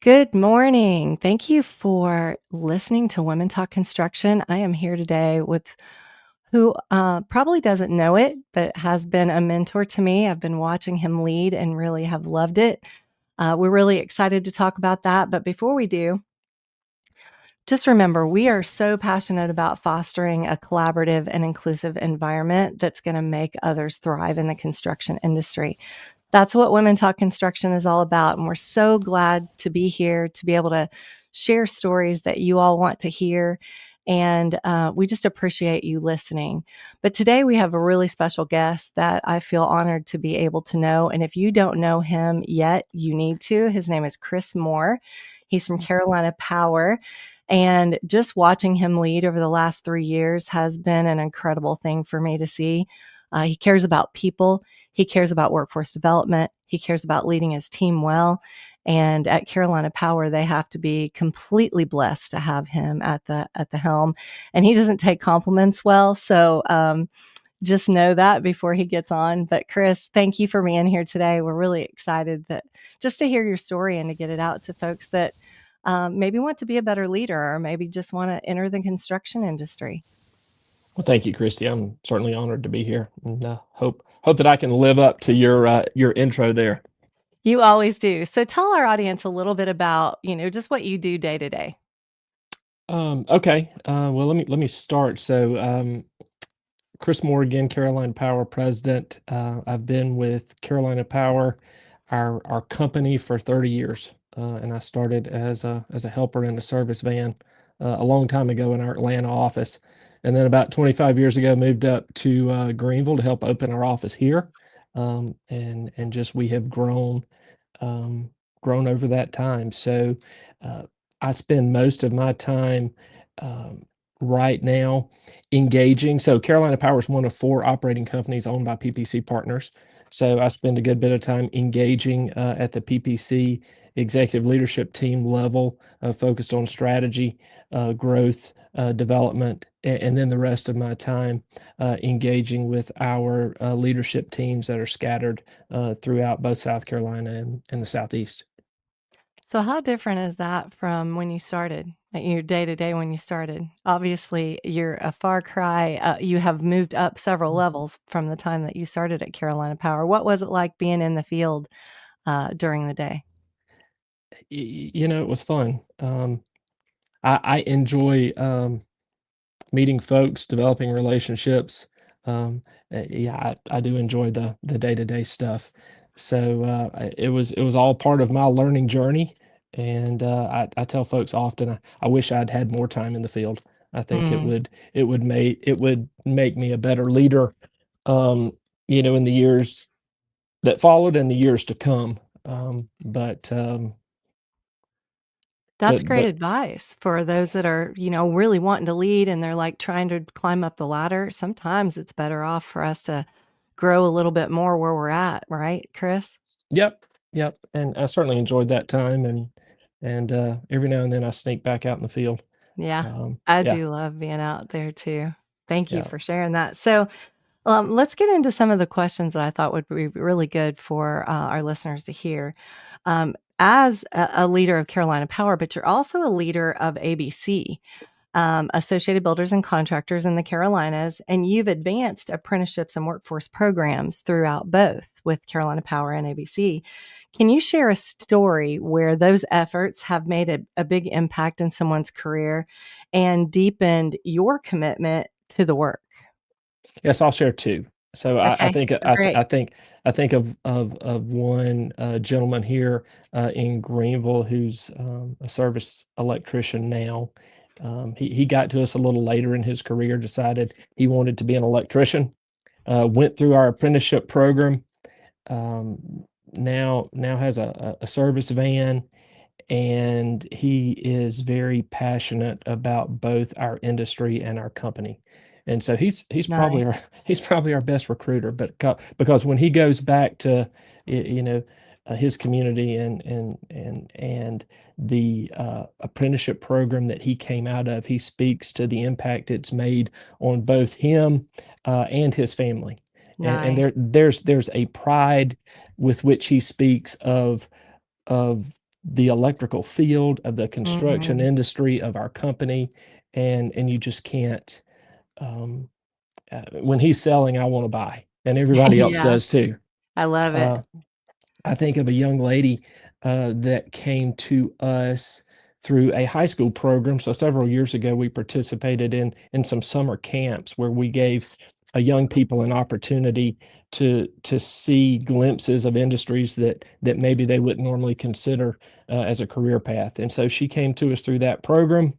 Good morning. Thank you for listening to Women Talk Construction. I am here today with who probably doesn't know it, but has been a mentor to me. I've been watching him lead and really have loved it. We're really excited to talk about that. But before we do, just remember, we are so passionate about fostering a collaborative and inclusive environment that's going to make others thrive in the construction industry. That's what Women Talk Construction is all about. And we're so glad to be here to be able to share stories that you all want to hear. And we just appreciate you listening. But today we have a really special guest that I feel honored to be able to know. And if you don't know him yet, you need to. His name is Chris Moore. He's from Carolina Power. And just watching him lead over the last 3 years has been an incredible thing for me to see. He cares about people. He cares about workforce development. He cares about leading his team well. And at Carolina Power, they have to be completely blessed to have him at the helm. And he doesn't take compliments well. So just know that before he gets on. But Chris, thank you for being here today. We're really excited that just to hear your story and to get it out to folks that maybe want to be a better leader or maybe just want to enter the construction industry. Well, thank you, Christy. I'm certainly honored to be here, and hope that I can live up to your intro there. You always do. So tell our audience a little bit about, just what you do day to day. Okay. Well, let me start. So, Chris Morgan, Carolina Power president. I've been with Carolina Power, our company, for 30 years, and I started as a helper in a service van a long time ago in our Atlanta office, and then about 25 years ago moved up to Greenville to help open our office here, and just we have grown over that time. So uh, I spend most of my time right now engaging. So Carolina Power is one of four operating companies owned by PPC partners. So I spend a good bit of time engaging at the PPC executive leadership team level, focused on strategy, growth, development, and then the rest of my time engaging with our leadership teams that are scattered throughout both South Carolina and the Southeast. So how different is that from when you started, like your day to day when you started? Obviously, you're a far cry. You have moved up several levels from the time that you started at Carolina Power. What was it like being in the field during the day? It was fun. I enjoy meeting folks, developing relationships. Yeah, I do enjoy the day-to-day stuff. So it was all part of my learning journey, and I tell folks often I wish I'd had more time in the field. I think Mm. it would make me a better leader, um, in the years that followed and the years to come. That's great But advice for those that are, really wanting to lead and they're like trying to climb up the ladder. Sometimes it's better off for us to grow a little bit more where we're at, right, Chris? Yep, yep, and I certainly enjoyed that time, and every now and then I sneak back out in the field. Yeah, I Yeah, do love being out there too. Thank you yeah. for sharing that. So, let's get into some of the questions that I thought would be really good for our listeners to hear. As a leader of Carolina Power, but you're also a leader of ABC, Associated Builders and Contractors in the Carolinas, and you've advanced apprenticeships and workforce programs throughout both with Carolina Power and ABC. Can you share a story where those efforts have made a big impact in someone's career and deepened your commitment to the work? Yes, I'll share 2. So I Okay, think oh, great. I think of one gentleman here in Greenville who's a service electrician now. He got to us a little later in his career, decided he wanted to be an electrician, went through our apprenticeship program, now has a service van, and he is very passionate about both our industry and our company. And so he's probably Nice. our he's probably our best recruiter, but because when he goes back to his community and the apprenticeship program that he came out of, he speaks to the impact it's made on both him and his family. And Nice. there's a pride with which he speaks of the electrical field, of the construction Mhm. industry, of our company, and you just can't. Um, when he's selling, I want to buy, and everybody else Yeah, does too. I love it. Uh, I think of a young lady that came to us through a high school program. So several years ago, we participated in some summer camps where we gave young people an opportunity to see glimpses of industries that maybe they wouldn't normally consider as a career path. And so she came to us through that program,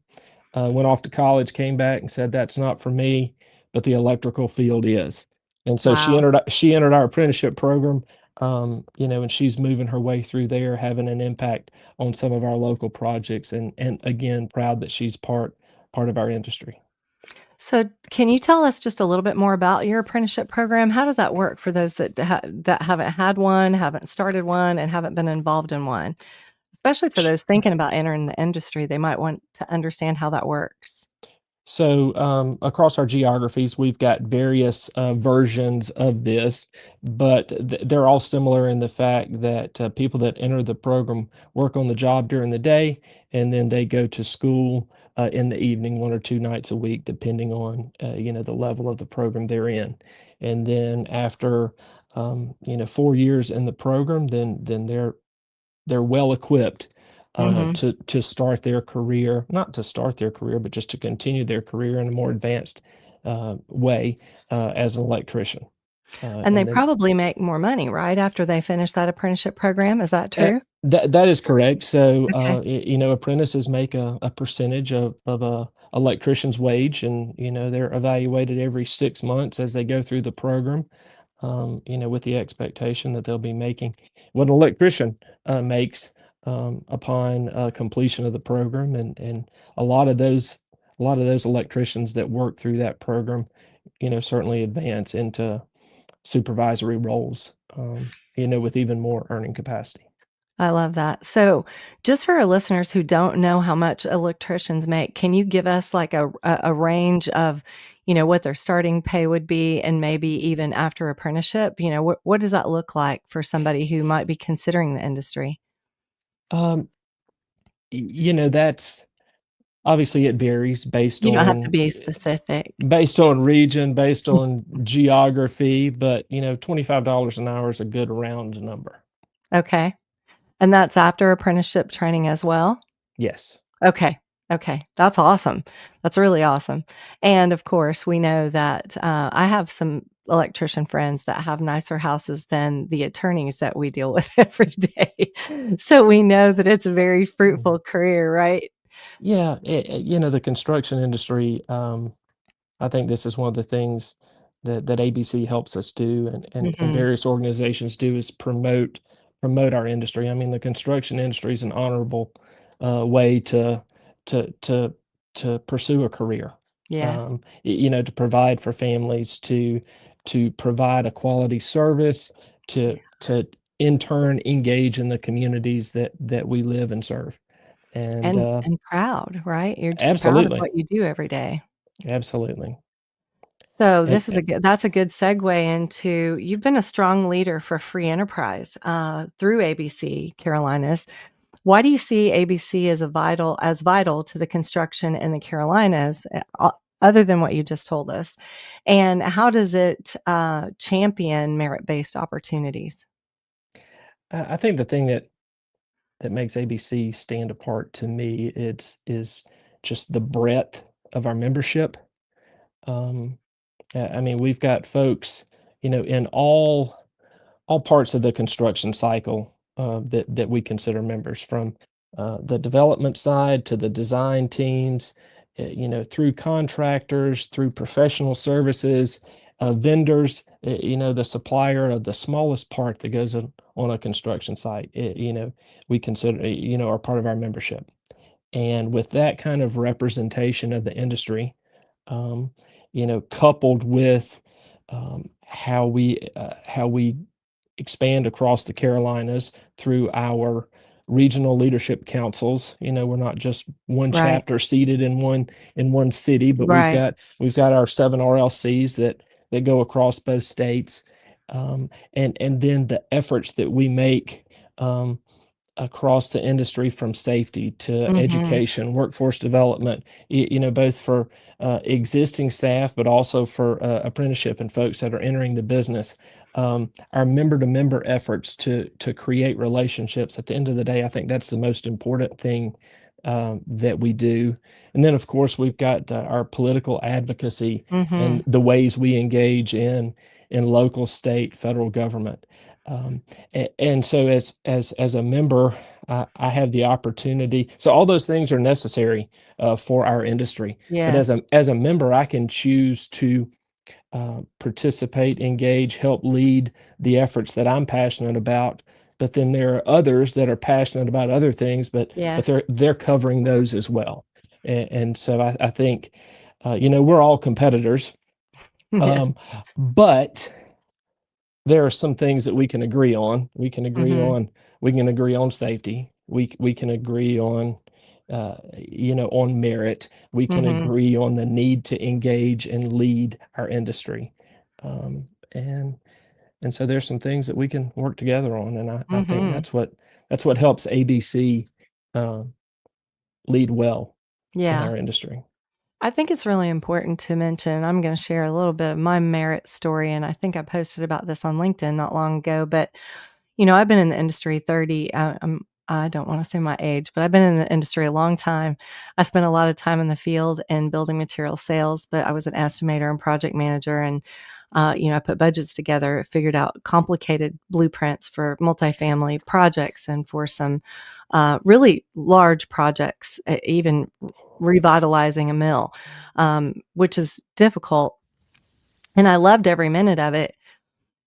went off to college, came back and said, "That's not for me, but the electrical field is." And so Wow. she entered our apprenticeship program, and she's moving her way through there, having an impact on some of our local projects, and again, proud that she's part of our industry. So, can you tell us just a little bit more about your apprenticeship program? How does that work for those that haven't had one, haven't started one, and haven't been involved in one? Especially for those thinking about entering the industry, they might want to understand how that works. So, across our geographies, we've got various versions of this, but they're all similar in the fact that people that enter the program work on the job during the day, and then they go to school in the evening, 1 or 2 nights a week, depending on the level of the program they're in. And then after 4 years in the program, then they're well equipped Mhm. to start their career, not to start their career, but just to continue their career in a more advanced way as an electrician. And they And then probably make more money, right, after they finish that apprenticeship program, is that true? that is correct. So, Okay. apprentices make a percentage of a electrician's wage, and they're evaluated every 6 months as they go through the program. With the expectation that they'll be making what an electrician makes upon completion of the program, and a lot of those a lot of those electricians that work through that program, certainly advance into supervisory roles, with even more earning capacity. I love that. So, just for our listeners who don't know how much electricians make, can you give us like a range of, what their starting pay would be and maybe even after apprenticeship? What does that look like for somebody who might be considering the industry? Um, that's obviously it varies You don't have to be specific. based on region, based on geography, but $25 an hour is a good round number. Okay. And that's after apprenticeship training as well? Yes. Okay. Okay. That's awesome. That's really awesome. And of course, we know that I have some electrician friends that have nicer houses than the attorneys that we deal with every day. So we know that it's a very fruitful career, right? Yeah, the construction industry, I think this is one of the things that ABC helps us do, and Mhm. various organizations do, is promote our industry. I mean, the construction industry is an honorable way to to to pursue a career. Yes. To provide for families, to provide a quality service, Yeah. to in turn engage in the communities that we live and serve. And And proud, right? You're just proud of absolutely, what you do every day. absolutely. So And, this is a good that's a good segue into you've been a strong leader for free enterprise through ABC Carolinas. Why do you see ABC as vital to the construction in the Carolinas, other than what you just told us? And how does it champion merit-based opportunities? I think the thing that makes ABC stand apart to me, is just the breadth of our membership. Um, I mean, we've got folks, in all parts of the construction cycle that we consider members, from the development side to the design teams, through contractors, through professional services, vendors, the supplier of the smallest part that goes on a construction site, we consider, are part of our membership. And with that kind of representation of the industry, coupled with how we expand across the Carolinas through our regional leadership councils. We're not just one Right, chapter seated in one city, but we've right. got we've got our 7 RLCs that go across both states, and then the efforts that we make. across the industry, from safety to Mhm. education, workforce development, both for existing staff, but also for apprenticeship and folks that are entering the business. Our member to member efforts to create relationships. At the end of the day, I think that's the most important thing that we do. And then, of course, we've got our political advocacy and Mhm. the ways we engage in local, state, federal government. And so as a member, I have the opportunity. So all those things are necessary for our industry. But Yes. as a member, I can choose to participate, engage, help lead the efforts that I'm passionate about. But then there are others that are passionate about other things, but Yes. they're covering those as well. And so I think we're all competitors, Yes. um, but there are some things that we can agree on. Mhm. We can agree on safety. We can agree on on merit. We can Mhm. agree on the need to engage and lead our industry. Um, and and so there's some things that we can work together on. And I think Mhm. that's what helps ABC uh, lead well in Yeah. our industry. I think it's really important to mention, I'm gonna share a little bit of my merit story, and I think I posted about this on LinkedIn not long ago, but, I've been in the industry 30, I don't wanna say my age, but I've been in the industry a long time. I spent a lot of time in the field in building material sales, but I was an estimator and project manager, and, I put budgets together, figured out complicated blueprints for multifamily projects and for some, really large projects, even revitalizing a mill, which is difficult, and I loved every minute of it.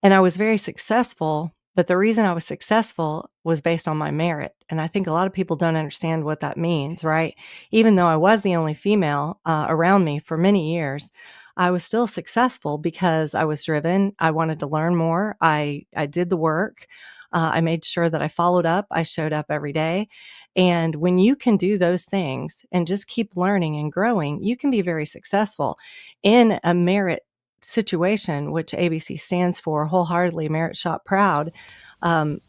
And I was very successful, but the reason I was successful was based on my merit, and I think a lot of people don't understand what that means, right? Even though I was the only female, around me for many years, I was still successful because I was driven, I wanted to learn more, I did the work, I made sure that I followed up, I showed up every day, and when you can do those things and just keep learning and growing, you can be very successful in a merit situation, which ABC stands for wholeheartedly merit shop proud.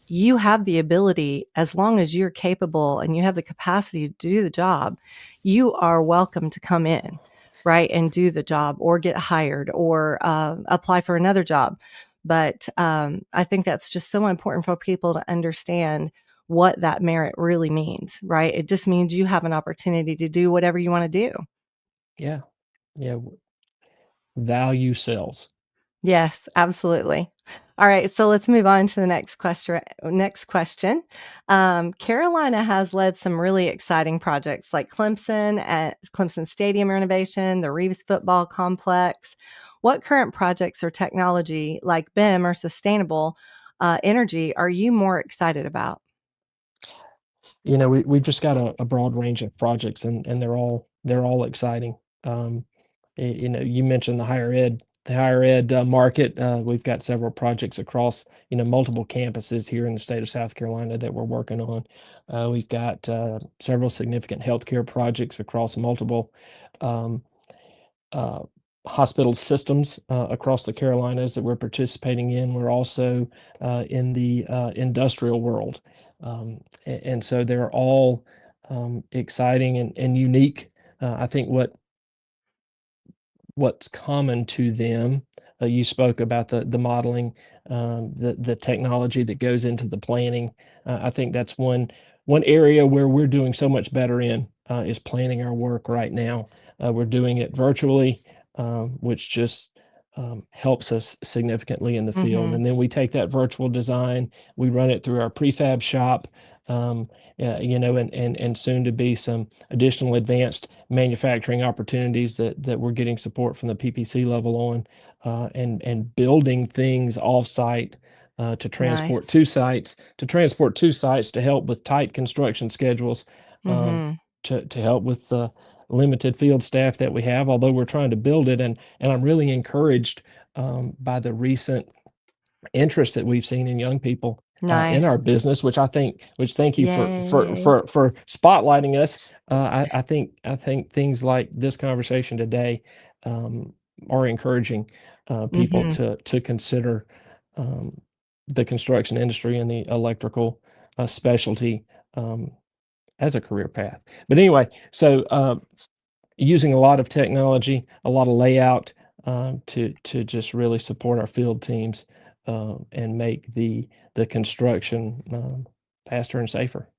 You have the ability, as long as you're capable and you have the capacity to do the job, you are welcome to come in, right, and do the job or get hired or apply for another job. But I think that's just so important for people to understand what that merit really means, right? It just means you have an opportunity to do whatever you want to do. Yeah, yeah. Value sells. Yes, absolutely. All right, so let's move on to the next question. Carolina has led some really exciting projects like Clemson at Clemson Stadium renovation, the Reeves football complex. What current projects or technology like BIM or sustainable energy are you more excited about? We've just got a broad range of projects, and they're all exciting. You mentioned the higher ed market. We've got several projects across multiple campuses here in the state of South Carolina that we're working on. We've got several significant healthcare projects across multiple um, uh, hospital systems across the Carolinas that we're participating in. We're also in the industrial world. And so they're all exciting and unique. I think what's common to them. You spoke about the modeling, the technology that goes into the planning. I think that's one area where we're doing so much better in is planning our work right now. We're doing it virtually, which just helps us significantly in the field. Mhm. And then we take that virtual design, we run it through our prefab shop, and soon to be some additional advanced manufacturing opportunities that we're getting support from the PPC level on, and building things off-site Nice. to transport to sites to help with tight construction schedules, um, Mhm. to help with the limited field staff that we have. Although we're trying to build it, and I'm really encouraged by the recent interest that we've seen in young people in Nice. our business, which thank you for Yay. spotlighting us. I think things like this conversation today um, are encouraging people Mhm. to consider um, the construction industry and the electrical a specialty as a career path. But anyway, so using a lot of technology, a lot of layout to just really support our field teams and make the construction faster and safer.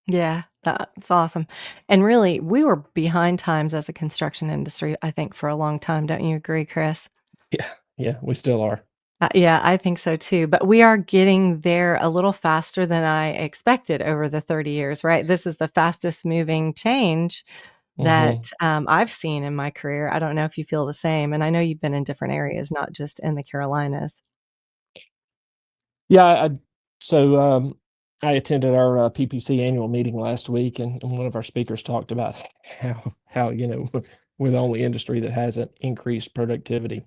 Yeah, that's awesome. And really, we were behind times as a construction industry, I think, for a long time. Don't you agree, Chris? Yeah, yeah, we still are. Yeah, I think so too. But we are getting there a little faster than I expected over the 30 years, right? This is the fastest moving change that Hmm. I've seen in my career. I don't know if you feel the same. And I know you've been in different areas, not just in the Carolinas. Yeah, I attended our PPC annual meeting last week, and one of our speakers talked about how we're the only industry that hasn't increased productivity.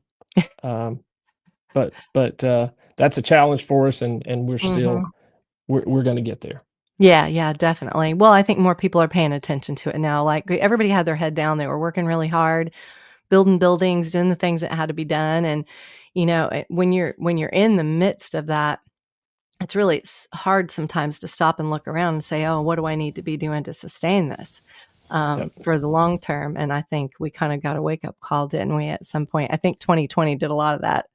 Um, but that's a challenge for us, and Mhm. we're going to get there. Yeah, yeah, definitely. Well, I think more people are paying attention to it now. Like everybody had their head down. They were working really hard, building buildings, doing the things that had to be done. And, when you're in the midst of that, it's really hard sometimes to stop and look around and say, "Oh, what do I need to be doing to sustain this Yep. for the long term?" And I think we kind of got a wake up call, didn't we? At some point, I think 2020 did a lot of that.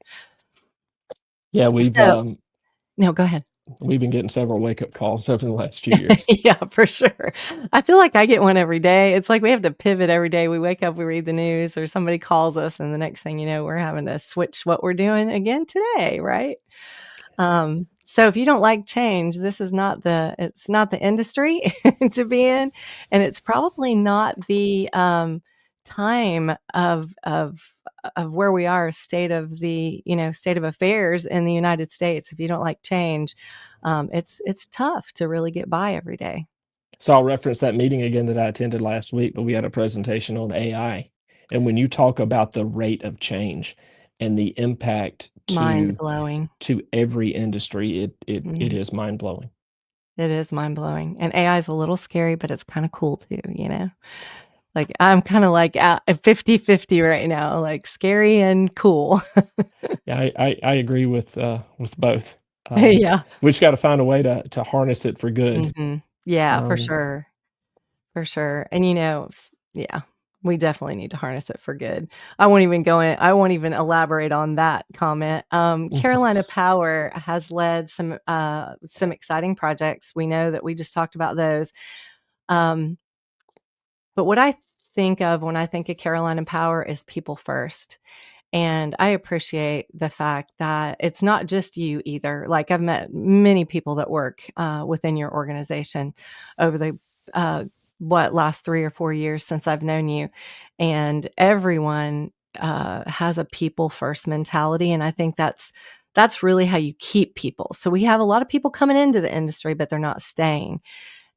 Yeah, So, no, go ahead. we've been getting several wake up calls over the last few years. Yeah, for sure. I feel like I get one every day. It's like we have to pivot every day. We wake up, we read the news, or somebody calls us, and the next thing you know, we're having to switch what we're doing again today, right? So if you don't like change, this is not the industry to be in, and it's probably not the time of where we are, state of affairs in the United States. If you don't like change, it's tough to really get by every day. So I'll reference that meeting again that I attended last week, but we had a presentation on AI. And when you talk about the rate of change and the impact Mind blowing. to every industry, it Mm, is mind blowing. it is mind blowing, and AI is a little scary, but it's kind of cool too. Like, I'm kinda like at 50-50 right now, like, scary and cool. Yeah, I agree with both. Yeah. We just got to find a way to harness it for good. Mhm. Yeah, Um, for sure, and, yeah, we definitely need to harness it for good. I won't even elaborate on that comment. Carolina Power has led some exciting projects. We know that we just talked about those. Um, but what I think of when I think of Carolina Power is people first. And I appreciate the fact that it's not just you either. Like, I've met many people that work within your organization over the uh, last 3 or 4 years since I've known you, and everyone has a people first mentality, and I think that's really how you keep people. So we have a lot of people coming into the industry, but they're not staying.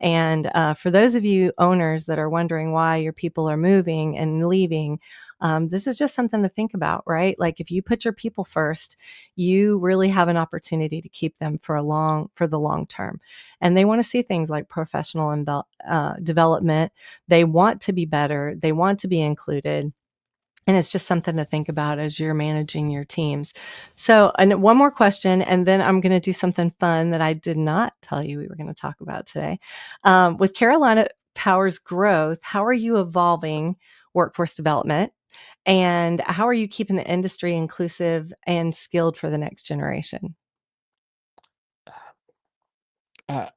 And for those of you owners that are wondering why your people are moving and leaving, this is just something to think about, right? Like, if you put your people first, you really have an opportunity to keep them for the long term. And they want to see things like professional and development. They want to be better. They want to be included. And it's just something to think about as you're managing your teams. So, and one more question, and then I'm going to do something fun that I did not tell you we were going to talk about today. With Carolina Power's growth, how are you evolving workforce development? And how are you keeping the industry inclusive and skilled for the next generation? uh,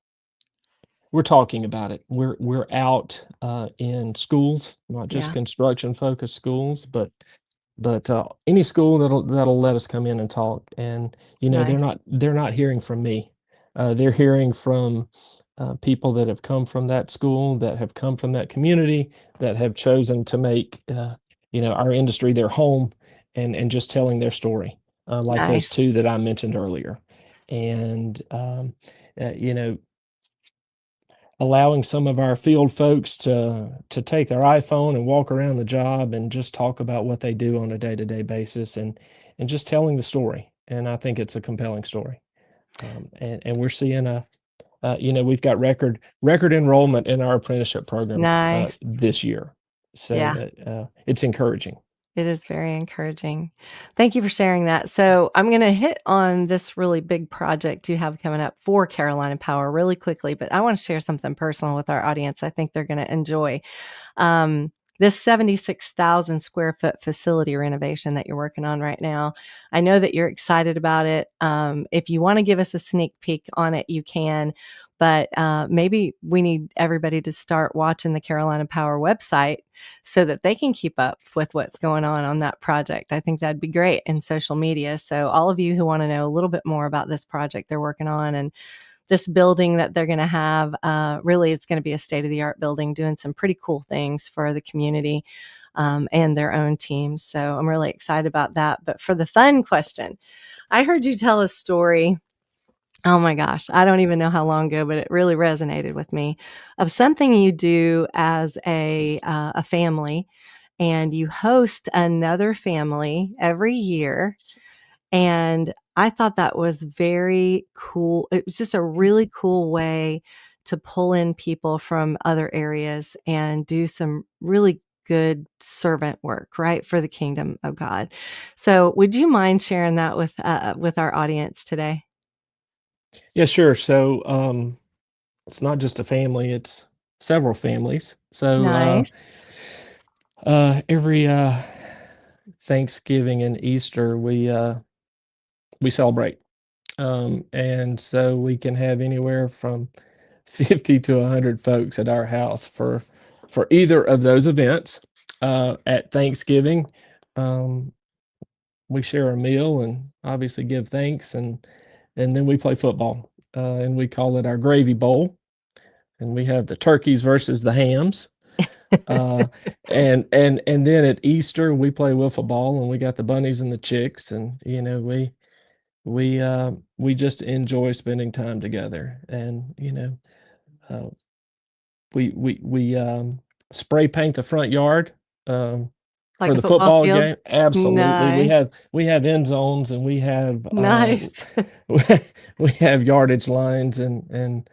we're talking about it. We're out in schools, not just Yeah, construction focused schools, but any school that'll let us come in and talk. And nice. they're not hearing from me. They're hearing from people that have come from that school, that have come from that community, that have chosen to make our industry their home, and just telling their story, like those Nice. two that I mentioned earlier. And uh, you know allowing some of our field folks to take their iPhone and walk around the job and just talk about what they do on a day-to-day basis, and just telling the story. And I think it's a compelling story. And we're seeing we've got record enrollment in our apprenticeship program Nice. this year. So Yeah. it's encouraging. It is very encouraging. Thank you for sharing that. So, I'm going to hit on this really big project you have coming up for Carolina Power really quickly, but I want to share something personal with our audience I think they're going to enjoy. Um, this 76,000 square foot facility renovation that you're working on right now. I know that you're excited about it. If you want to give us a sneak peek on it, you can. But maybe we need everybody to start watching the Carolina Power website so that they can keep up with what's going on that project. I think that'd be great in social media. So, all of you who want to know a little bit more about this project they're working on and this building that they're going to have, really, it's going to be a state of the art building doing some pretty cool things for the community and their own teams. So, I'm really excited about that. But for the fun question, I heard you tell a story. Oh my gosh, I don't even know how long ago, but it really resonated with me of something you do as a family, and you host another family every year. And I thought that was very cool. It was just a really cool way to pull in people from other areas and do some really good servant work, right, for the kingdom of God. So, would you mind sharing that with our audience today? Yeah, sure. So, it's not just a family, it's several families. So, Nice. every Thanksgiving and Easter, we celebrate. And so we can have anywhere from 50 to 100 folks at our house for either of those events. At Thanksgiving, um, we share a meal and obviously give thanks, and then we play football, and we call it our gravy bowl. And we have the turkeys versus the hams. Uh, and then at Easter we play wiffle ball, and we got the bunnies and the chicks, and we just enjoy spending time together, and uh, we spray paint the front yard, um, Like for a the football football field? game. Absolutely, we Nice. have we have end zones, and we have Nice. we have yardage lines, and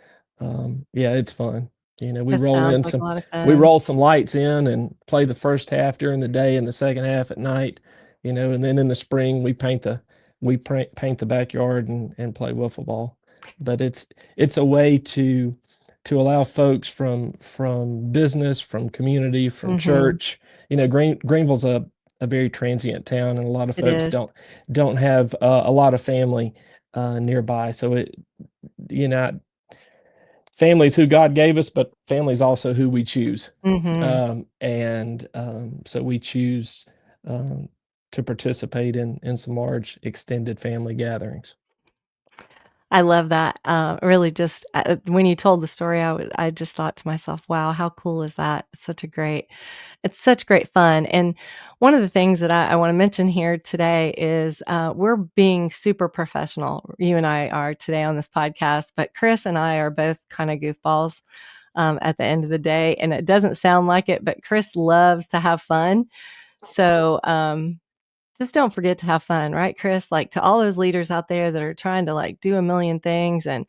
yeah, it's fun. We That roll sounds in like a some lot of we fun. roll some lights in and play the first half during the day and the second half at night. And then in the spring we paint the backyard and play wiffle ball. But it's a way to allow folks from business, from community, from Mhm. church. Greenville's a very transient town, and a lot of It folks is. don't have a lot of family nearby. So you know, family's who God gave us, but family's also who we choose. Mhm. So we choose um, to participate in some large extended family gatherings. I love that. Really just when you told the story, I just thought to myself, "Wow, how cool is that?" It's such great fun. And one of the things that I wanna mention here today is, we're being super professional. You and I are today on this podcast, but Chris and I are both kinda goofballs, at the end of the day, and it doesn't sound like it, but Chris loves to have fun. So, just don't forget to have fun, right, Chris? Like, to all those leaders out there that are trying to, like, do a million things and,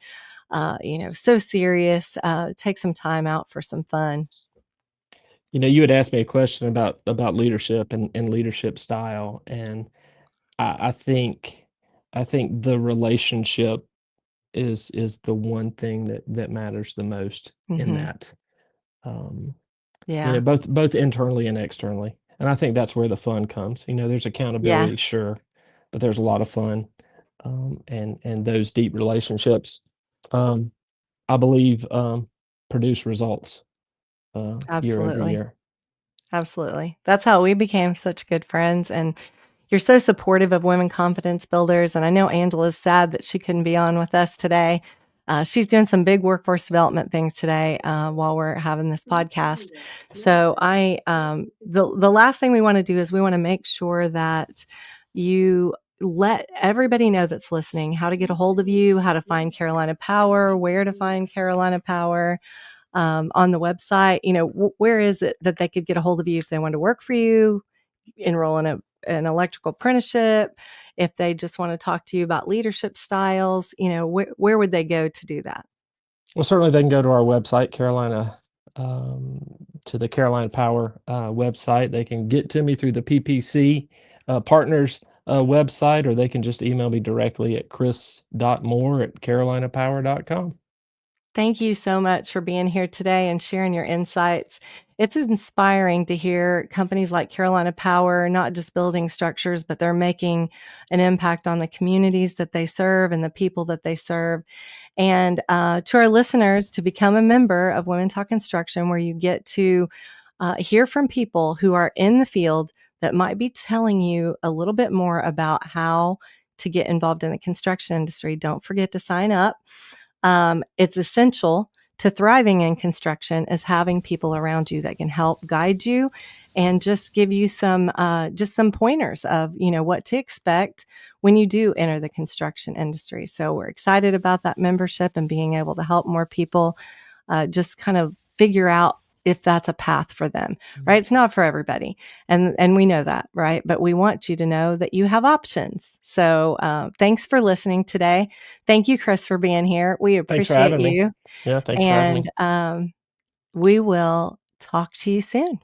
so serious, take some time out for some fun. You had asked me a question about leadership and leadership style, and I, I think I think the relationship is the one thing that matters the most in Mhm. that. Um, Yeah. both internally and externally. And I think that's where the fun comes. There's Yeah. accountability, sure, but there's a lot of fun, and those deep relationships, um, I believe, produce results year over Absolutely. year. Absolutely. That's how we became such good friends, and you're so supportive of women confidence builders, and I know Angela's sad that she couldn't be on with us today. She's doing some big workforce development things today, while we're having this podcast. So the last thing we wanna do is we wanna make sure that you let everybody know that's listening how to get a hold of you, how to find Carolina Power, where to find Carolina Power, on the website. Where is it that they could get a hold of you if they want to work for you, enroll in an electrical apprenticeship, if they just want to talk to you about leadership styles, where would they go to do that? Well, certainly they can go to our website, Carolina. Um, to the Carolina Power website. They can get to me through the PPC partners website, or they can just email me directly at chris.moore@carolinapower.com. Thank you so much for being here today and sharing your insights. It's inspiring to hear companies like Carolina Power not just building structures, but they're making an impact on the communities that they serve and the people that they serve. And to our listeners, to become a member of Women Talk Construction, where you get to hear from people who are in the field that might be telling you a little bit more about how to get involved in the construction industry. Don't forget to sign up. It's essential to thriving in construction is having people around you that can help guide you and just give you some pointers of what to expect when you do enter the construction industry. So we're excited about that membership and being able to help more people just kind of figure out if that's a path for them, right? It's not for everybody. And we know that, right? But we want you to know that you have options. So thanks for listening today. Thank you, Chris, for being here. We Thanks for appreciate having me. you. Yeah, thanks for having me. And we will talk to you soon.